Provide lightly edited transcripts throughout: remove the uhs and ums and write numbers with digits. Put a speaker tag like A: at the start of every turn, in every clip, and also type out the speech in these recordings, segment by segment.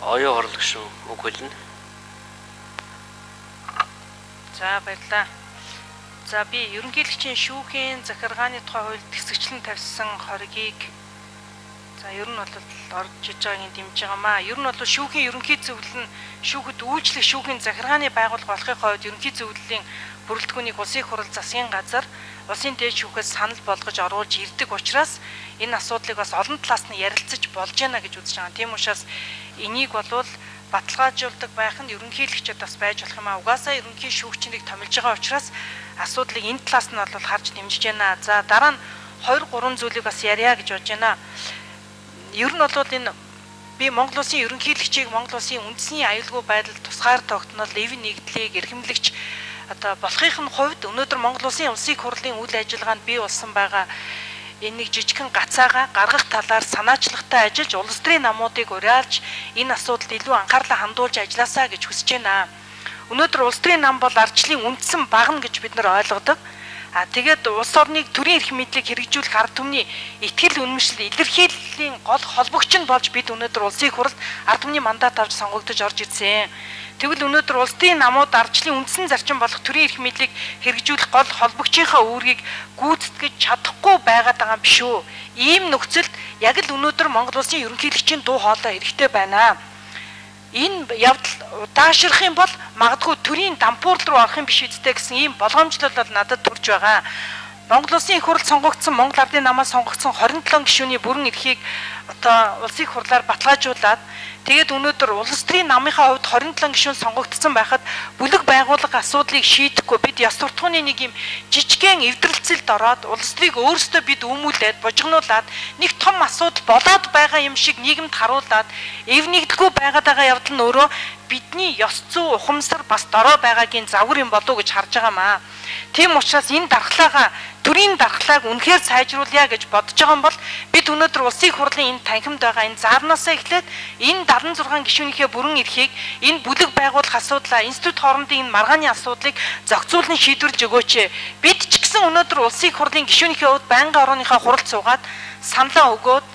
A: Оюун хорлагч үг хэлнэ.
B: За баярлалаа. За би ерөнхийлөгчийн шүүхийн захиргааны тухай хуульд хэсэгчлэн тавьсан хоргийг за ер нь бол орж иж байгаагийн дэмжиж байгаамаа. Ер нь бол шүүхийн ерөнхий зөвлөл нь шүүхэд үйлчлэх шүүхийн захиргааны байгууллага болохын хувьд ерөнхий зөвлөлийн бүрэлдэхүүнийг улсын хурал засгийн газар улсын дээд шүүхээс санал болгож оруулж ирдэг учраас энэ асуудлыг бас олон талаас нь ярилцаж болж байна гэж үзэж байгаа. Тийм учраас энийг болвол баталгаажуулдаг байх нь ерөнхийлөгчд бас байж болох юм аа. Угаасаа ерөнхий шүүгчнийг томилж байгаа учраас асуудлыг энэ талаас нь бол харж дэмжиж байна. За дараа нь 2-3 зүйлийг бас ярья гэж бодож байна. Ер нь бол энэ би Монгол Улсын ерөнхийлөгчийг Монгол Улсын үндэсний аюулгүй байдал тусгаар тогтнол левин нэгдлийг эрхэмлэгч одоо болохын хувьд өнөөдөр Монгол Улсын улсын хурлын үйл ажиллагаанд бий болсон байгаа энэ нэг жижигхэн гацаагаа гаргах талаар санаачлагтай ажиллаж улс төрийн намуудыг уриалж энэ асуудалд илүү анхаарлаа хандуулж ажилласаа гэж хүсэж байна. Өнөөдөр улс төрийн нам бол ардчлалын үндсэн багна гэж бид нар ойлгодог. Тэгээд улс орныг төрийн эрх мэдлийг хэрэгжүүлэх ард түмний итгэл үнэмшил илэрхийллийн гол холбогч нь болж бид өнөөдөр улсын хурлд ард түмний мандат авч сонгогдож орж ирсэн. Тэгвэл өнөөдөр улс төрийн намууд ардчлалын үндсэн зарчим болох төрийн эрх мэдлийг хэрэгжүүлэх гол холбогчийнхаа үүргийг гүйцэтгэж чадахгүй байгаад байгаа юм биш үү? Ийм нөхцөлд яг л өнөөдөр Монгол Улсын ерөнхийлөгчийн дуу хоолой хэрэгтэй байна. Энэ явдал удаашрах юм бол магадгүй төрийн дампуурл руу орох юм биш үстэй гэсэн ийм болгоомжлол бол надад төрж байгаа. Монгол Улсын их хурл сонгогдсон Монгол Ардын намаас сонгогдсон 27 гишүүний бүрэн эрхийг одоо улсын их хурлаар баталгаажуулаад тэгээд өнөөдөр улс төрийн намынхаа хувьд 27 гишүүн сонгогдсон байхад бүлэг байгууллага асуудлыг шийдэхгүй бид ёс суртахууны нэг юм жижигхэн эвдрэлцэлд ороод улс төрийг өөрсдөө бид өмүүлээд бужигнуулаад нэг том асуудал болоод байгаа юм шиг нийгэмд харуулад эв нэгдэлгүй байгаад байгаа явдал нь өөрөө бидний ёс зүй ухамсар бас дорой байгаагийн загвар юм болов уу гэж харж байгаамаа. Тийм учраас энэ дархлаагаа төрийн дархлааг үнэхээр сайжруулъя гэж бодож байгаа юм бол бид өнөөдөр улсын хурлын энэ танхимд байгаа энэ заарнаасаа эхлээд энэ 76 гишүүнийхээ бүрэн эрхийг энэ бүлэг байгуулах асуудлаа институт хоорондын энэ маргааны асуудлыг зохицуулан шийдвэрлэж өгөөч. Бид ч гэсэн өнөөдөр улсын хурлын гишүүнийхээ хувьд байнгын орооныхаа хуралд суугаад саналаа өгөөд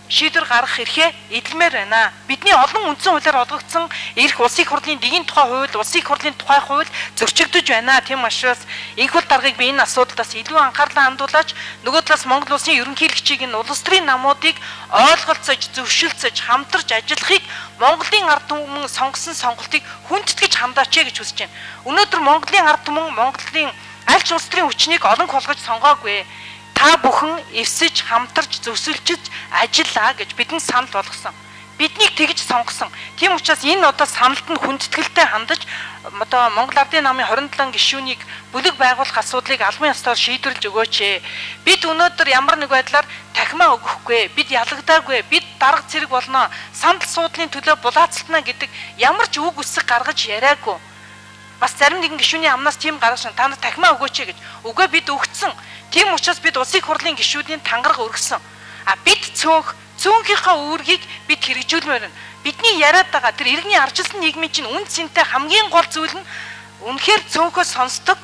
B: шийдвэр гаргах эрхээ эдэлмээр байна. Бидний олон үндсэн хуулиар олгогдсон эрх улсын хурлын дэгийн тухай хууль, улсын хурлын тухай хууль зөрчигдөж байна. Тийм учраас инхүүл даргыг би энэ асуудлаас илүү анхаарлаа хандуулж, нөгөө талаас Монгол Улсын ерөнхийлөгчийг энэ улс төрийн намуудыг ойлголцож, зөвшөлдсөж, хамтарч ажиллахыг Монголын ард түмэн сонгосон сонголтыг хүндэтгэж хандаач гэж хүсэж байна. Өнөөдөр Монголын ард түмэн Монголын аль ч улс төрийн хүчнийг олон холгож сонгоогүй. Та бүхэн эвсэж хамтарч зөвсөлжиж ажиллаа гэж бидэнд санал болгосон. Биднийг тэгж сонгосон. Тийм учраас энэ одоо саналд нь хүндэтгэлтэй хандаж одоо Монгол Ардын намын 27 гишүүнийг бүлэг байгуулах асуудлыг албан ёсоор шийдвэрлэж өгөөч. Бид өнөөдөр ямар нэг байдлаар тахимаа өгөхгүй, бид ялагдаагүй, бид дарга цэрэг болно, сандал суудлын төлөө булаацалтна гэдэг ямар ч үг үсэг гаргаж яриаггүй. Бас зарим нэгэн гишүүний амнаас тийм гаргаж та нар тахимаа өгөөч гэж. Үгүй бид өгцөн. Тийм учраас бид улсын хурлын гишүүдийн тангараг өргөсөн. Бид цөөнхийнхаа үүргийг бид хэрэгжүүлмээр байна. Бидний яриад байгаа тэр иргэний арчилсан нийгмийн чинь үн цэнтэй хамгийн гол зүйл нь үнэхээр цөөнхөө сонсдог.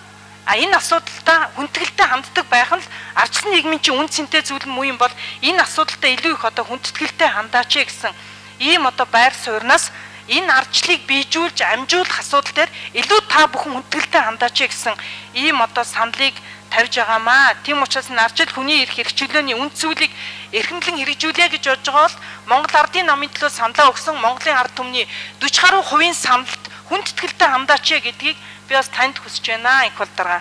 B: Энэ асуудалтай хүндэтгэлтэй ханддаг байх нь арчилсан нийгмийн чинь үн цэнтэй зүйл нь муу юм бол энэ асуудалтай илүү их одоо хүндэтгэлтэй хандаач гэсэн ийм одоо байр сууриас энэ ардчлалыг биежүүлж амжуулах асуудал дээр илүү та бүхэн хүндэтгэлтэй хандаач гэсэн ийм одоо саналыг тавьж байгаамаа. Тийм учраас ардчил хүний эрх хэрэгжүүлээний үнд зүйлийг эрхэмлэн хэрэгжүүлээ гэж бодож байгаа бол Монгол Ардын намын төлөө саналаа өгсөн Монголын ард түмний 40 гаруй хувийн саналд хүндэтгэлтэй хандаач гэдгийг би бас танд хүсэж байна. Их бол дараа.